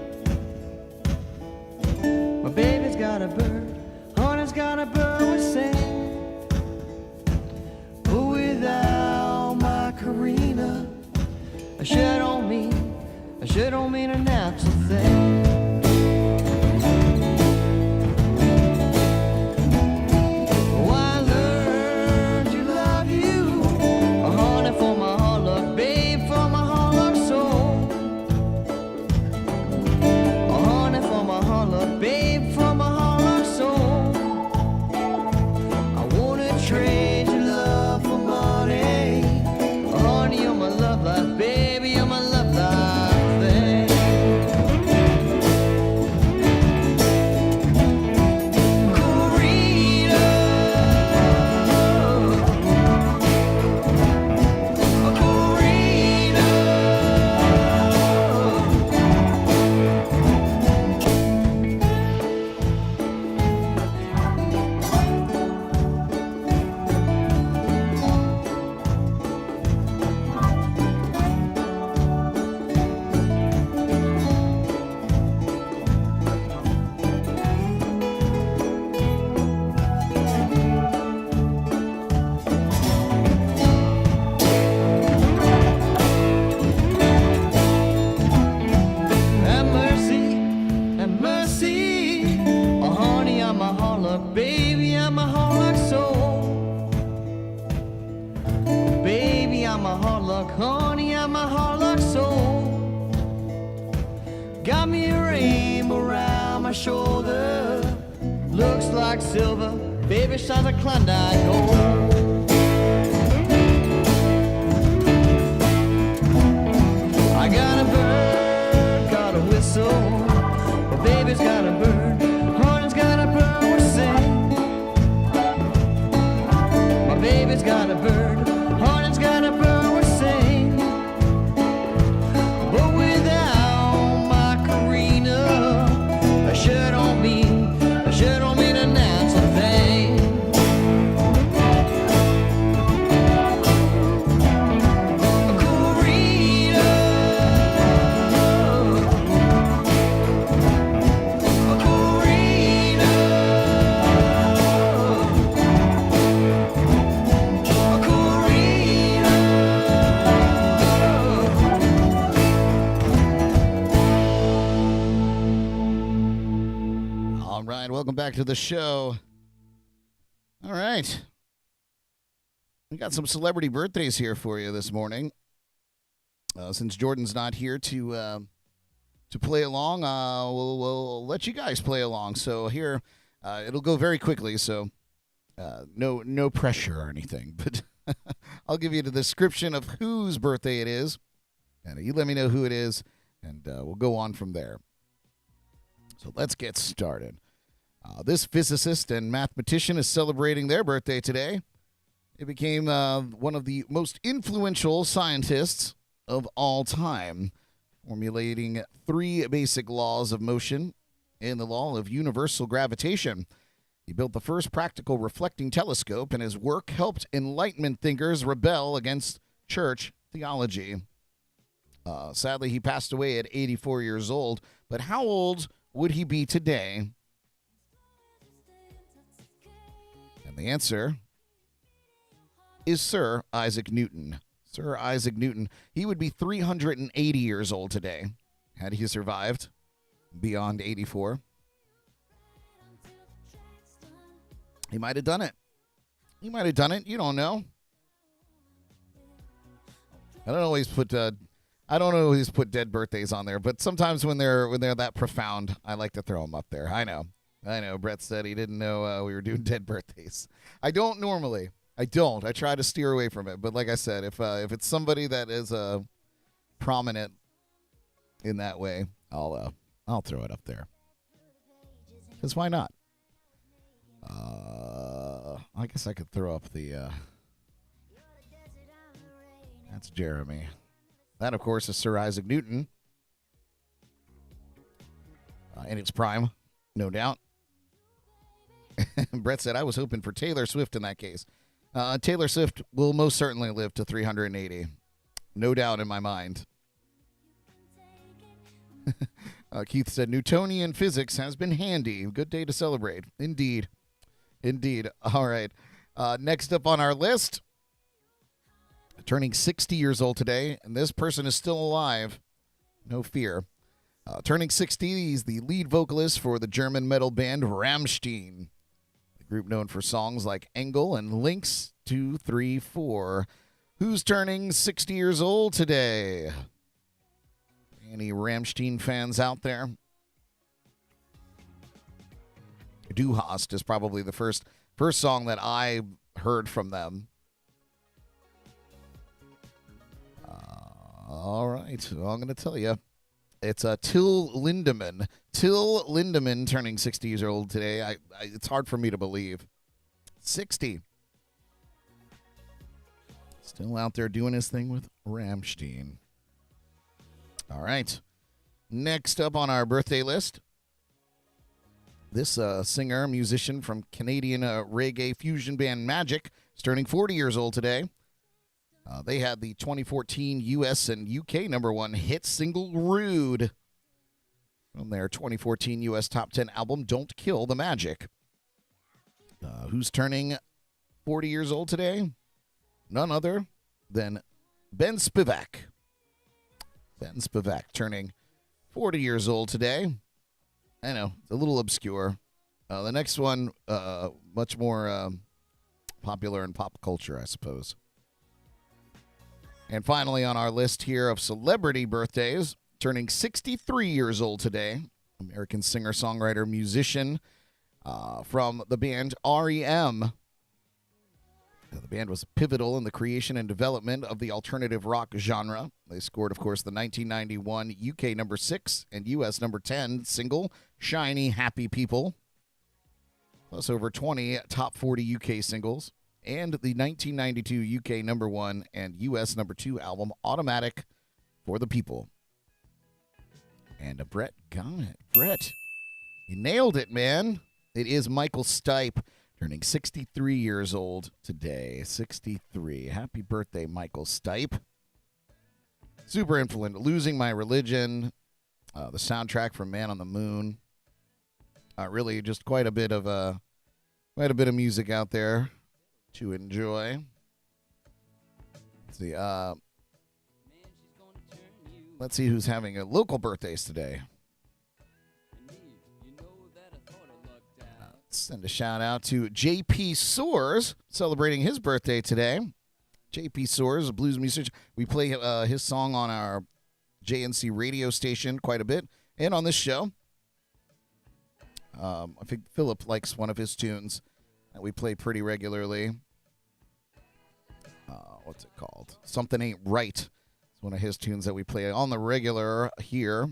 My baby's got a bird, honey's got a bird, we'll sing. But without my Corina, I sure don't mean a natural thing. back to the show. All right. We got some celebrity birthdays here for you this morning. Since Jordan's not here to play along, we'll let you guys play along. So here, it'll go very quickly, so no pressure or anything. But I'll give you the description of whose birthday it is, and you let me know who it is, and we'll go on from there. So let's get started. This physicist and mathematician is celebrating their birthday today. It became one of the most influential scientists of all time, formulating 3 basic laws of motion and the law of universal gravitation. He built the first practical reflecting telescope, and his work helped Enlightenment thinkers rebel against church theology. Sadly, he passed away at 84 years old, but how old would he be today? And the answer is Sir Isaac Newton. Sir Isaac Newton. He would be 380 years old today, had he survived beyond 84. He might have done it. He might have done it. You don't know. I don't always put dead birthdays on there, but sometimes when they're that profound, I like to throw them up there. I know. Brett said he didn't know we were doing dead birthdays. I don't normally. I try to steer away from it. But like I said, if it's somebody that is prominent in that way, I'll throw it up there. Because why not? I guess I could throw up the. That's Jeremy. That, of course, is Sir Isaac Newton. In its prime, no doubt. Brett said, I was hoping for Taylor Swift in that case. Taylor Swift will most certainly live to 380. No doubt in my mind. Keith said, Newtonian physics has been handy. Good day to celebrate. Indeed. All right. Next up on our list, turning 60 years old today, and this person is still alive. No fear. Turning 60, he's the lead vocalist for the German metal band Rammstein. Group known for songs like Engel and Links 234. Who's turning 60 years old today? Any Rammstein fans out there? Du Hast is probably the first song that I heard from them. All right, well, I'm going to tell you. It's Till Lindemann. Till Lindemann turning 60 years old today. It's hard for me to believe. 60. Still out there doing his thing with Rammstein. All right. Next up on our birthday list, this singer, musician from Canadian reggae fusion band Magic is turning 40 years old today. They had the 2014 U.S. and U.K. #1 hit single Rude from their 2014 U.S. Top 10 album Don't Kill the Magic. Who's turning 40 years old today? None other than Ben Spivak. Ben Spivak turning 40 years old today. I know, it's a little obscure. The next one, much more popular in pop culture, I suppose. And finally on our list here of celebrity birthdays, turning 63 years old today, American singer-songwriter, musician from the band R.E.M. The band was pivotal in the creation and development of the alternative rock genre. They scored, of course, the 1991 UK #6 and US #10 single, Shiny Happy People, plus over 20 top 40 UK singles, and the 1992 UK #1 and US #2 album, Automatic for the People. And Brett got it. Brett, you nailed it, man. It is Michael Stipe, turning 63 years old today. 63. Happy birthday, Michael Stipe. Super influential. Losing My Religion, the soundtrack from Man on the Moon. Really, just quite a bit of music out there to enjoy. Let's see who's having local birthdays today. Send a shout out to J.P. Soares, celebrating his birthday today. J.P. Soares, a blues musician. We play his song on our JNC radio station quite a bit and on this show. I think Philip likes one of his tunes that we play pretty regularly. What's it called? Something Ain't Right. It's one of his tunes that we play on the regular here.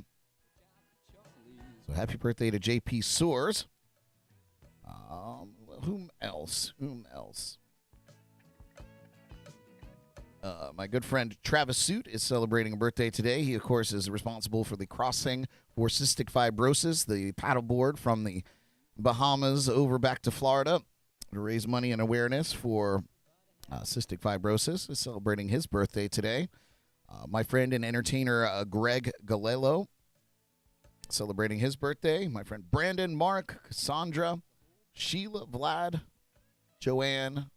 So happy birthday to J.P. Soares. Whom else? My good friend Travis Suit is celebrating a birthday today. He, of course, is responsible for the Crossing for Cystic Fibrosis, the paddleboard from the Bahamas over back to Florida to raise money and awareness for cystic fibrosis. Is celebrating his birthday today. My friend and entertainer Greg Galelo celebrating his birthday. My friend Brandon, Mark, Cassandra, Sheila, Vlad, Joanne,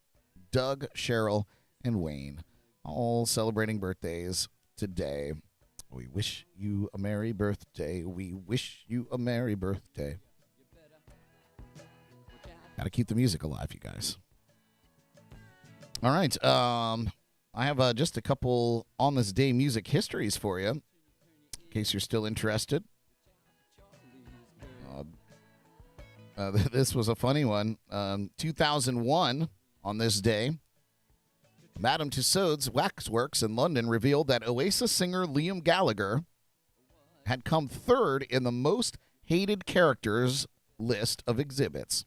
Doug, Cheryl, and Wayne, all celebrating birthdays today. We wish you a merry birthday. We wish you a merry birthday. Got to keep the music alive, you guys. All right. I have just a couple on this day music histories for you, in case you're still interested. This was a funny one. 2001, on this day, Madame Tussauds Waxworks in London revealed that Oasis singer Liam Gallagher had come third in the most hated characters list of exhibits,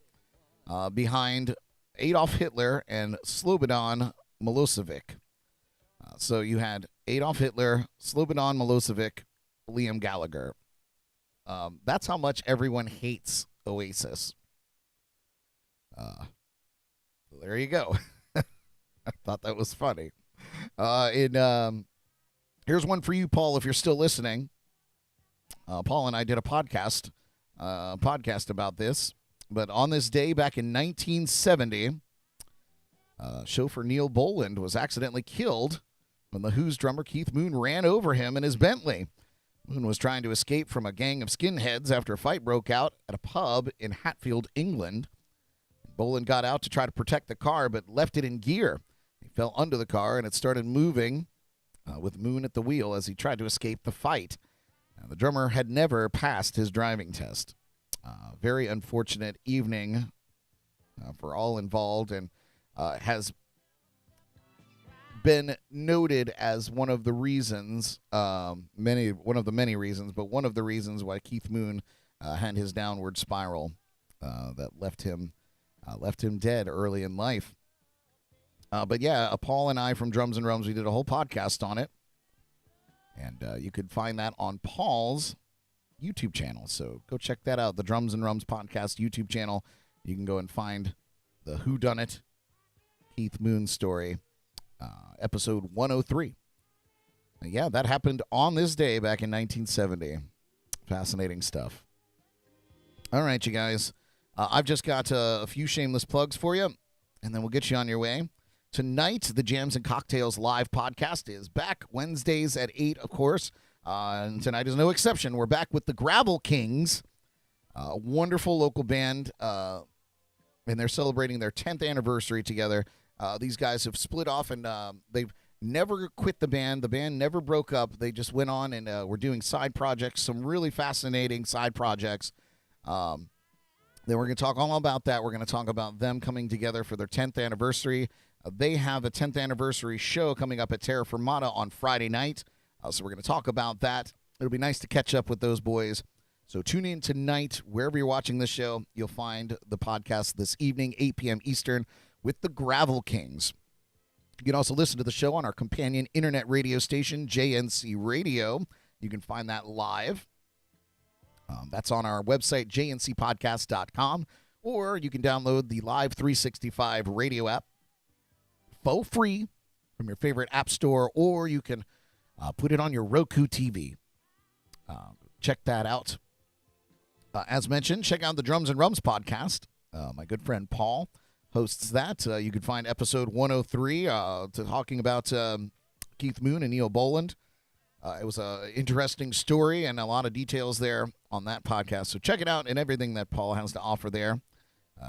behind Adolf Hitler and Slobodan Milosevic. So you had Adolf Hitler, Slobodan Milosevic, Liam Gallagher. That's how much everyone hates Oasis. There you go. I thought that was funny. Here's one for you, Paul, if you're still listening. Paul and I did a podcast about this. But on this day back in 1970, chauffeur Neil Boland was accidentally killed when the Who's drummer Keith Moon ran over him in his Bentley. Moon was trying to escape from a gang of skinheads after a fight broke out at a pub in Hatfield, England. Boland got out to try to protect the car, but left it in gear. He fell under the car, and it started moving with Moon at the wheel as he tried to escape the fight. The drummer had never passed his driving test. Very unfortunate evening for all involved, and has been noted as one of the reasons, one of the many reasons why Keith Moon had his downward spiral that left him dead early in life. But yeah, Paul and I from Drums and Rums, we did a whole podcast on it, and you could find that on Paul's YouTube channel. So go check that out, the Drums and Rums podcast YouTube channel. You can go and find the Whodunit Keith Moon story, episode 103. Yeah, that happened on this day back in 1970. Fascinating stuff. All right, you guys. I've just got a few shameless plugs for you, and then we'll get you on your way. Tonight, the Jams and Cocktails live podcast is back Wednesdays at 8, of course. And tonight is no exception. We're back with the Gravel Kings, a wonderful local band, and they're celebrating their 10th anniversary together. These guys have split off, and they've never quit the band. The band never broke up. They just went on and were doing side projects, some really fascinating side projects. Then we're going to talk all about that. We're going to talk about them coming together for their 10th anniversary. They have a 10th anniversary show coming up at Terra Firmata on Friday night. So we're going to talk about that. It'll be nice to catch up with those boys. So tune in tonight. Wherever you're watching this show, you'll find the podcast this evening, 8 p.m. Eastern, with the Gravel Kings. You can also listen to the show on our companion internet radio station, JNC Radio. You can find that live. That's on our website, jncpodcast.com, or you can download the Live365 Radio App for free from your favorite app store, or you can put it on your Roku TV. Check that out. As mentioned, check out the Drums and Rums podcast. My good friend Paul hosts that. You can find episode 103 talking about Keith Moon and Neil Boland. It was an interesting story and a lot of details there on that podcast. So check it out and everything that Paul has to offer there.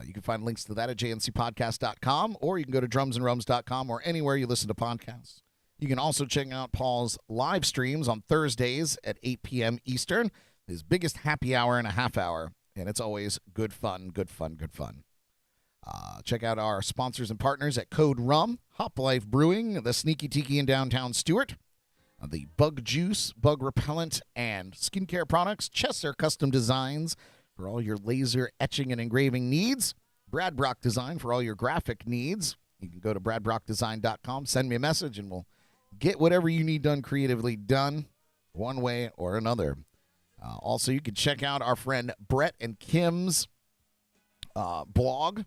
You can find links to that at jncpodcast.com, or you can go to drumsandrums.com or anywhere you listen to podcasts. You can also check out Paul's live streams on Thursdays at 8 p.m. Eastern, his biggest happy hour and a half hour, and it's always good fun, good fun, good fun. Check out our sponsors and partners at Code Rum, Hop Life Brewing, the Sneaky Tiki in downtown Stewart, the Bug Juice, Bug Repellent, and skincare products, Chesser Custom Designs for all your laser etching and engraving needs, Brad Brock Design for all your graphic needs. You can go to bradbrockdesign.com, send me a message, and we'll get whatever you need done creatively done one way or another. Also, you can check out our friend Brett and Kim's blog.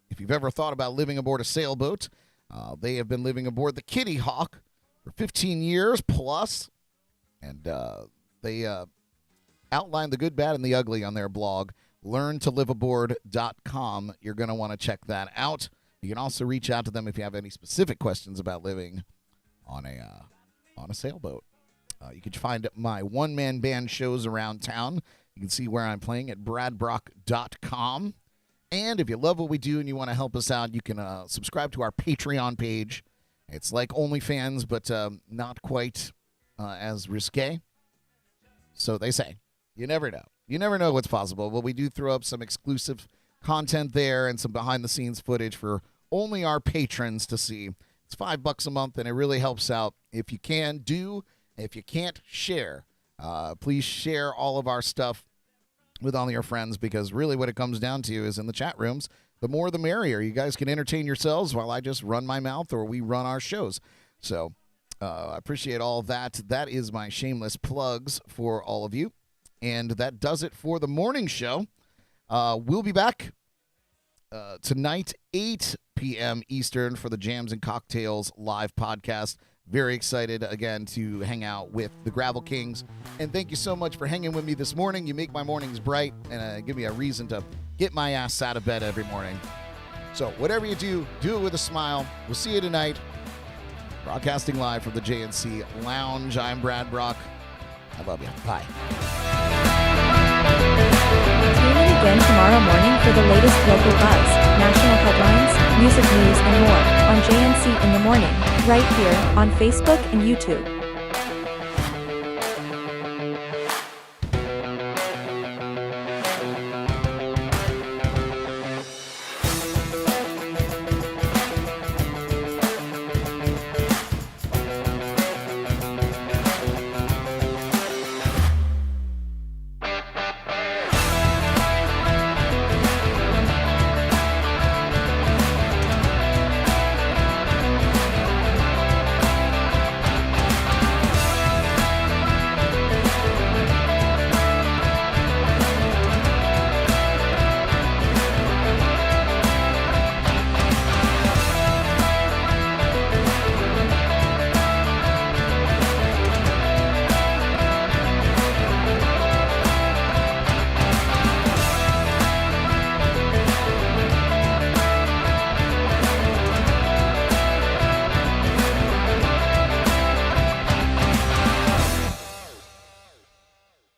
If you've ever thought about living aboard a sailboat, they have been living aboard the Kitty Hawk for 15 years plus, and they outline the good, bad, and the ugly on their blog, learntoliveaboard.com. You're going to want to check that out. You can also reach out to them if you have any specific questions about living on a sailboat. You can find my one-man band shows around town. You can see where I'm playing at bradbrock.com. And if you love what we do and you want to help us out, you can subscribe to our Patreon page. It's like OnlyFans, but not quite as risque. So they say. You never know. You never know what's possible. But we do throw up some exclusive content there and some behind-the-scenes footage for only our patrons to see. It's $5 a month, and it really helps out. If you can, do. If you can't, share. Please share all of our stuff with all your friends, because really what it comes down to is in the chat rooms, the more the merrier. You guys can entertain yourselves while I just run my mouth or we run our shows. So I appreciate all that. That is my shameless plugs for all of you. And that does it for the morning show. We'll be back tonight, 8 p.m. Eastern, for the Jams and Cocktails live podcast. Very excited, again, to hang out with the Gravel Kings. And thank you so much for hanging with me this morning. You make my mornings bright and give me a reason to get my ass out of bed every morning. So whatever you do, do it with a smile. We'll see you tonight. Broadcasting live from the JNC Lounge. I'm Brad Brock. I love you. Bye. Tune in again tomorrow morning for the latest local buzz, national headlines, music news, and more on JNC in the Morning, right here on Facebook and YouTube.